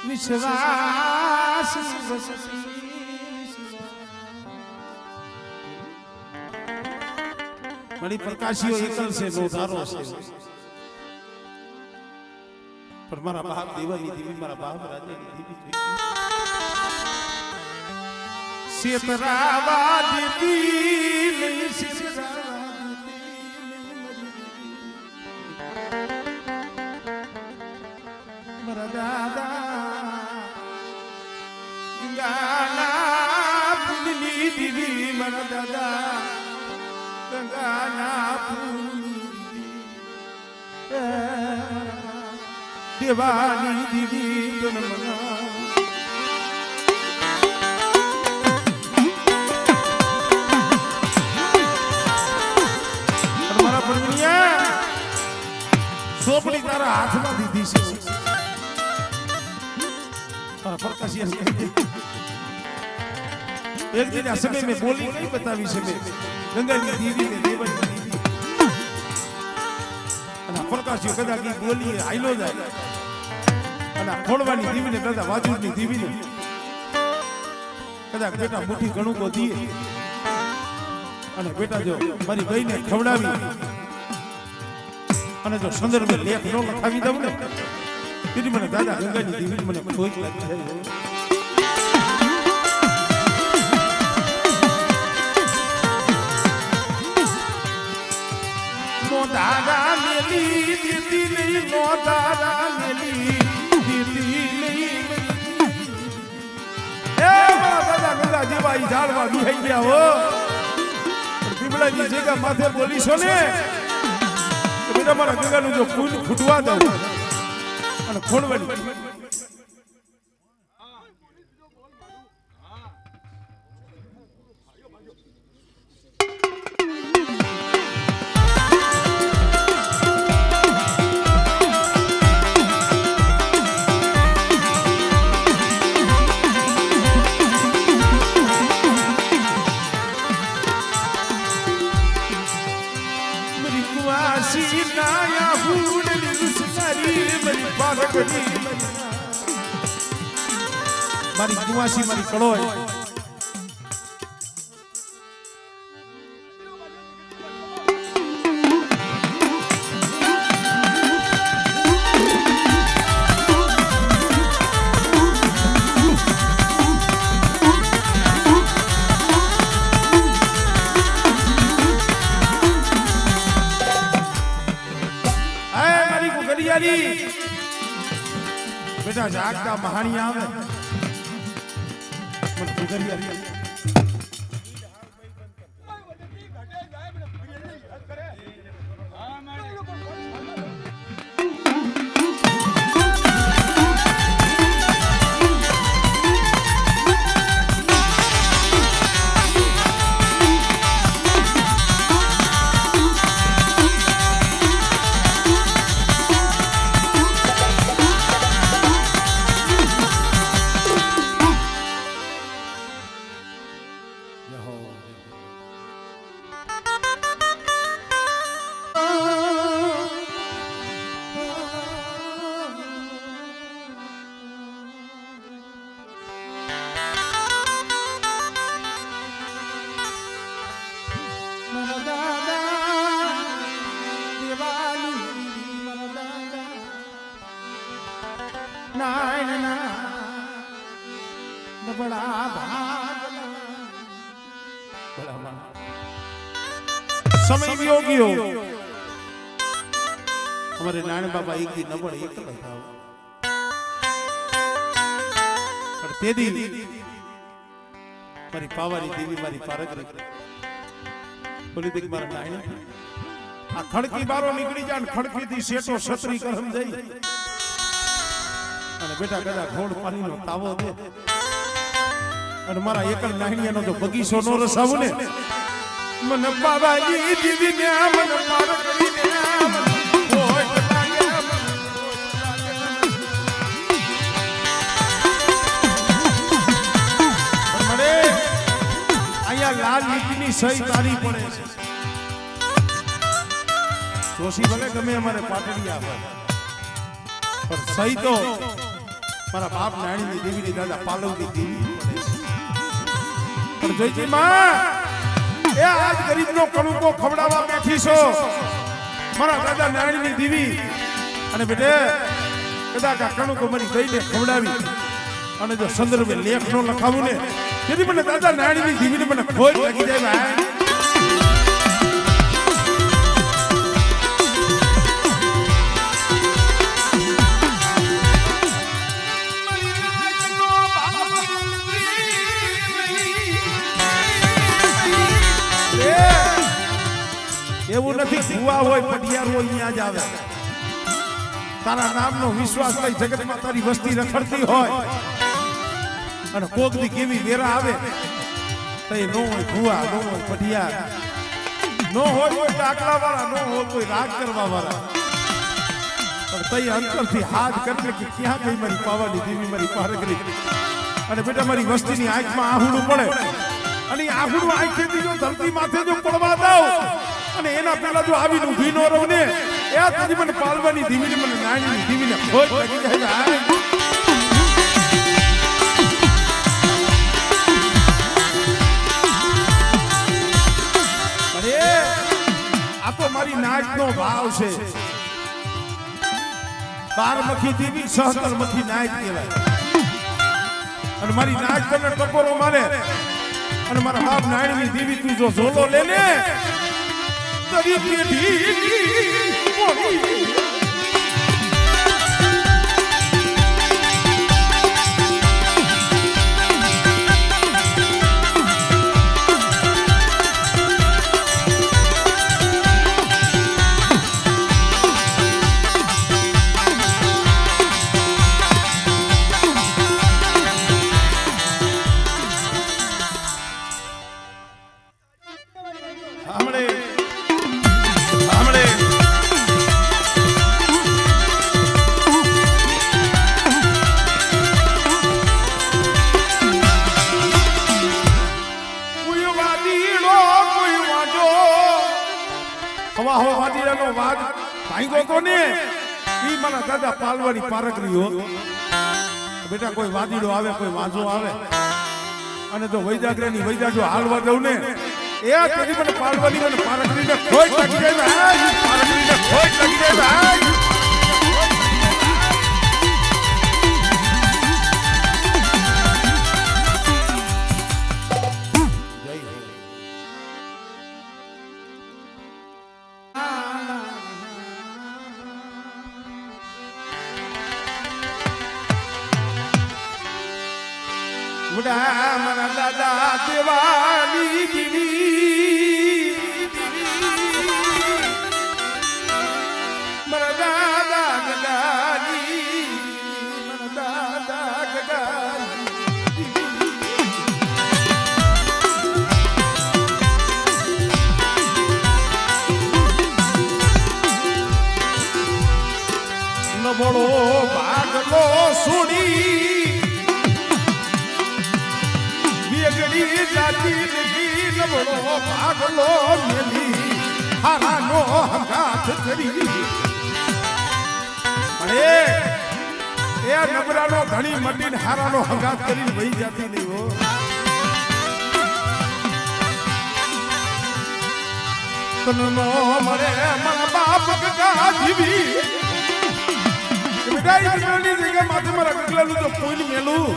વિશ્વાસ મારી પ્રકાશીઓ એકલ છે નો ધારો છે પણ મારા બાપ દેવાની દેવી મારા બાપ રાજાની દેવી સેતરાવા દેવી મારા દાદા ગંગાના પુલની દેવી મારા દાદા ગંગાના પુલની દેવાની દેવી જન્મના મારા પરમણિયા સોપડી તારા હાથમાં દીધી છે एक दिन आ समय में बोली नहीं बतावी सके गंगा की देवी ने देवन की देवी અને પ્રકાશી કદા કી બોલી આઈલો જાય અને ખોડવાની દેવી ને કદા વાજુની દેવી ને કદા બેટા મુઠ્ઠી ઘણું કો દીએ અને બેટા જો મારી બહેને ખવડાવી અને જો સંદર્ભે લેખ નો લખાવી દઉં ને તેથી મને દાદા ગંગાની દેવી મને કોઈ લાગી જાય દાદા મેલી દીદી નહીં નો દાદા મેલી દીદી નહીં એ મારા દાદા ગંગા જેવા ઈ ઝાડવા બિહાઈ ગયા હો પીપળાની જગ્યા માથે બોલીશો ને તો બેટા મારા ગંગાનું જો ફૂલ ફૂટવા દઉં અને ખોડવાની મારી કુવાસી મારી કળોય બેટા જાગતા મહાણી આવે મને ગુગરિયા समय योगियो हमारे नाने बाबा एक दिन नबड़ एक था पर तेदी मारी पावारी देवी मारी पारक बोली देख मारा नाने आ खड़की बारो निकली जान खड़की थी सेटो छतरी करम जई અને બેટા કદા ઘોડ પાણીનો તાવો દે અને મારા એકલ નાહણીયાનો તો બગીચો નો રસાવું ને मन बाबाजी दीदी ने मन मार करी ने होठ लागे मरे आया लाल नीतिनी सही तारी पड़े છે जोशी भले गमे हमारे पाटड़ी आवे पर सही तो મારા બાપ નાણીની દેવીની દાદા પાલવની દેવી પડે છે. પણ જોઈજી માં એ આજ ગરીબનો કણુકો ખવડાવવા બેઠી છો મારા દાદા નાણીની દેવી. અને બેટે કદાચ આ કણુકો મારી દઈને ખવડાવી અને જો સંદર્ભે લેખ નો લખાવું ને તેથી મને દાદા નાણીની દેવીને મને ખોટ લાગી જાય ભાઈ. એવું નથી ભુવા હોય પટિયાર હોય અહીંયા જ આવે. તારા નામનો વિશ્વાસ લઈ જગતમાં તારી વસ્તી રખડતી હોય અને કોકની કેવી વેરા આવે તો એ નો હોય ભુવા, નો હોય પટિયાર, નો હોય કોઈ ડાકલા વાળા, નો હોય કોઈ રાગ કરવા વાળા, પણ તઈ અંતરથી હાથ કરે કે ક્યાં ગઈ મારી પાવાની દેવી, મારી પારગરી. અને બેટા મારી વસ્તીની આંખમાં આહુડું પડે અને આહુડું આંખેથી જો ધરતી માથે જો પડવા દઉં અને એના પેલા જો આવીને ઊભી ન રહું ને એ તારી મને પાલવાની ધીમીને મને નાની ધીમીને ખોટ લાગી જાય. અરે આ તો મારી નાચનો ભાવ છે. 12 મખી દેવી 17 મખી નાચ કહેવાય. અને મારી નાચ તમને ટકોરો મારે અને મારા બાપ નાણીની દેવી તું જો ઝોલો લે ને તરી પેઢી દાદા પાલવાની પારકરી હો. બેટા કોઈ વાદીડો આવે, કોઈ વાંજો આવે અને જો વૈજાગ્રની વૈજા જો હાલવા દઉં ને એ તેની મને પાલવાની મને પારકરીને ખોટ લાગી જાય ભાઈ, પારકરીને ખોટ લાગી જાય ભાઈ. મારા દાદા દેવાની દેવી, મારા દાદા ગગાની, મારા દાદા ગગાની નબળો ભાગલો છોડી જાતી નગી નબળો ભાગલો મેલી હારાનો હંગાથ કરી. અરે એ નબળાનો ઘણી મટીને હારાનો હંગાથ કરીને વહી જાતી નહીં હો. તનનો મરે મારા બાપ ગગા જીવી બેટા ઈ જગ્યા માથે મારા ગગલાનું તો ફૂલ મેલું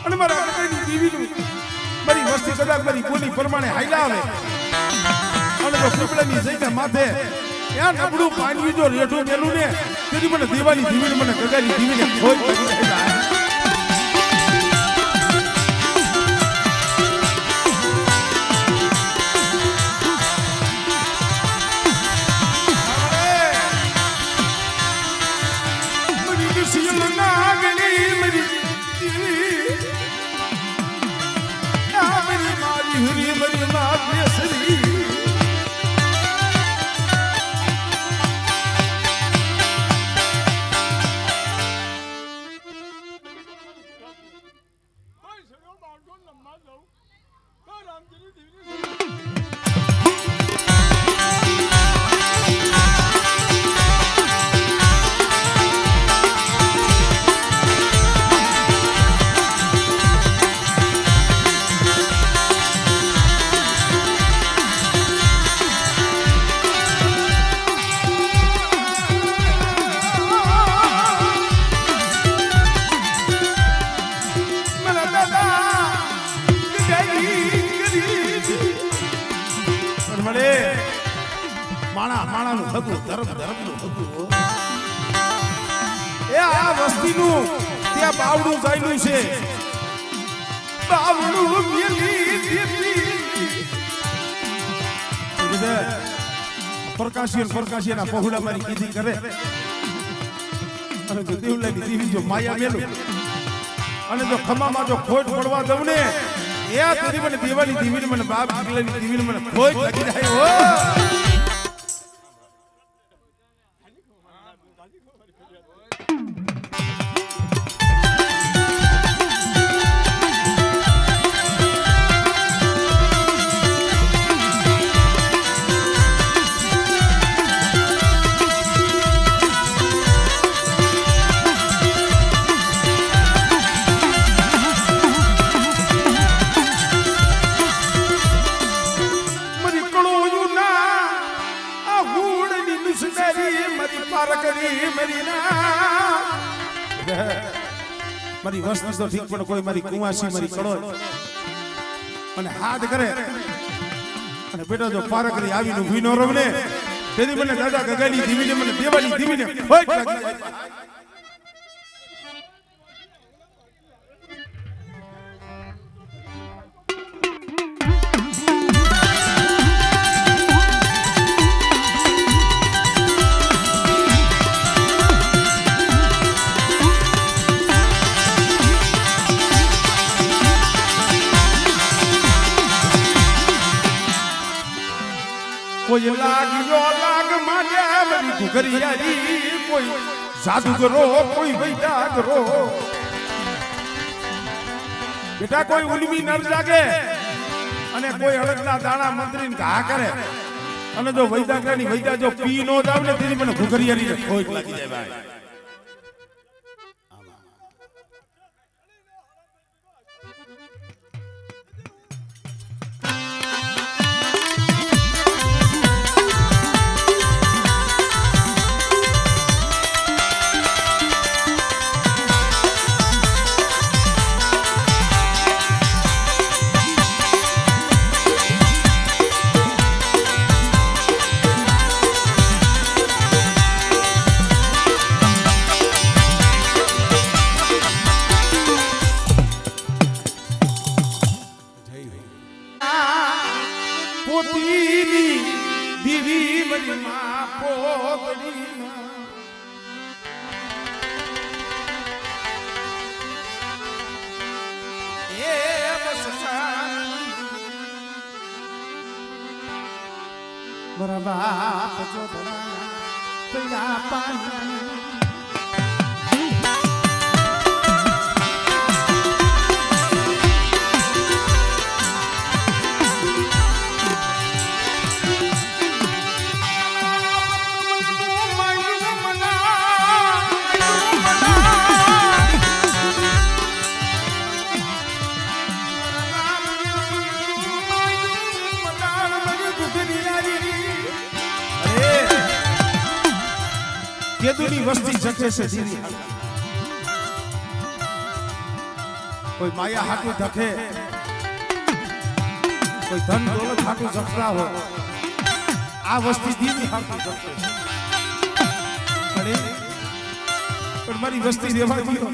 અને મારા કટાઈની દેવીનું મારી વસ્તી કદાચ મારી બોલી પ્રમાણે હાઈલા આવે અને જો પીપળાની જગ્યા માથે ત્યાં નબળું પાણી જો રેઢું મેલું ને તેથી મને દેવાની દેવીને મને ગગાની દેવીને ખોટ લાગી જાય. માણાનું હતું, ધર્મનું હતું. એ આ વસ્તીનું ત્યાં બાવડું ગાયલું છે. બાવડું મેલી દીધી પ્રકાશીના પહોળા મારી કીધી કરે અને જો દેવલાની દેવી જો માયા મેલું અને જો ખમામાં જો ખોટ પડવા દઉં ને એ તેરી મને દેવાની દેવીને મને બાપ દીકલાની દેવીને મને ખોટ લાગી જાય. ઓ મારી વસ્તી તો ઠીક પણ કોઈ મારી કુવાસી મારી કડો અને હાથ કરે અને બેટા જો પારકરી આવીને ઊભી ન રવને તેની મને દાદા ગગાની દીવીને મને દેવાની દીવીને ખોટ લાગી જાય. કોઈ લાગ્યો લાગ માંડ્યા મારી ઘુઘરિયારી, કોઈ જાદુગરો કોઈ વૈદાગરો. બેટા કોઈ ઉલમી નર જાગે અને કોઈ અડદના દાણા મંત્રીને ઘા કરે અને જો વૈદાગરાની વૈદા જો પી નો જાવ ને તેની મને ઘુઘરિયારી ખોટ લાગી જાય ભાઈ. બરાબર જો તૈયા પાણી કેદુની વસ્તી જકે છે દીદી. કોઈ માયા હાટું ધકે, કોઈ ધન દોલત હાટું જખરા હો, આ વસ્તી દીદી હાટું જકે છે. પણ મારી વસ્તી રેવા દીધો.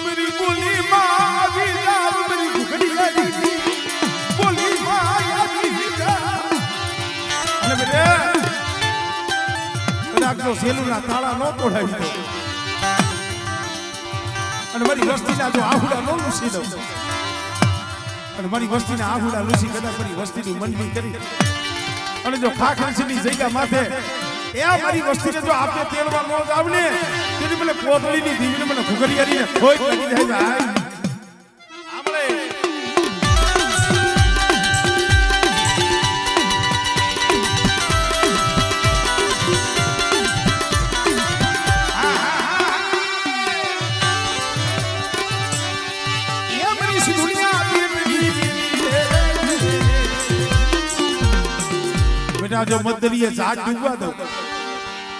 મારી બોલી માં આવી જાવ, મારી ઘુઘડિયારી બોલી માં આવી જાવ. અને બેટા જો સેલુના તાળા નો તોડાવી દો અને મારી વસ્તીના જો આહુડા નો લૂસી દઉં અને મારી વસ્તીના આહુડા લૂસી કદાચ મારી વસ્તીની મંડળી કરી અને જો ખાખરસીની જગ્યા માથે એ મારી વસ્તીને જો આપણે તેલવા નો જાવ ને તેની મને કોથળીની દીવીને મને ઘુઘરિયારીને ખોઈ લાગી જાય ભાઈ. જો મદરીએ ઝાડ ડૂબવા દો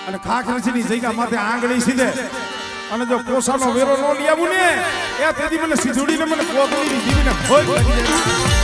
અને ખાખરસીની જગ્યા માથે આંગળી સીધે અને જો કોસાનો વેરો નો લઈ આવું ને એ તેથી મને સીધુડીને મને કોથળીની દીવીને ખોઈ લાગી જાય.